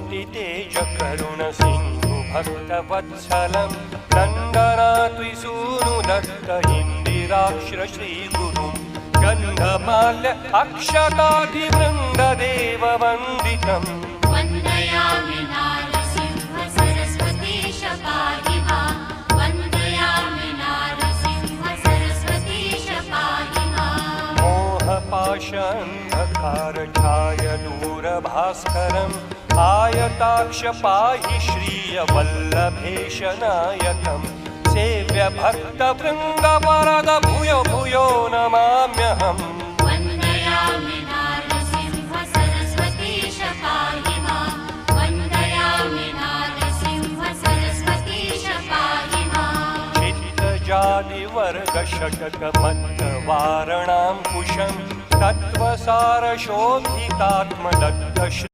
ज्योतितेज करुण सिंधु भक्तवत्सलं नन्दनात्विसूनु दत्त इन्दिराक्ष श्रीगुरुं गन्धमाल्य अक्षताधिवृन्ददेववन्दितम् वन्दयामि नारसिंह सरस्वतीश पाहि माम् वन्दयामि नारसिंह सरस्वतीश पाहि माम् मोहपाशान्धकारछायदूरभास्करम् आयताक्ष पाहि श्रियवल्लभेश नायकम् सेव्य भक्तवृन्दवरद भूयो भूयो नमाम्यहम् वन्दयामि नारसिंह सरस्वतीश पाहि माम् वन्दयामि नारसिंह सरस्वतीश पाहि माम् चित्तजादिवर्गषटकमत्तवारणाङ्कुशम् तत्त्वसारशोभितात्मदत्त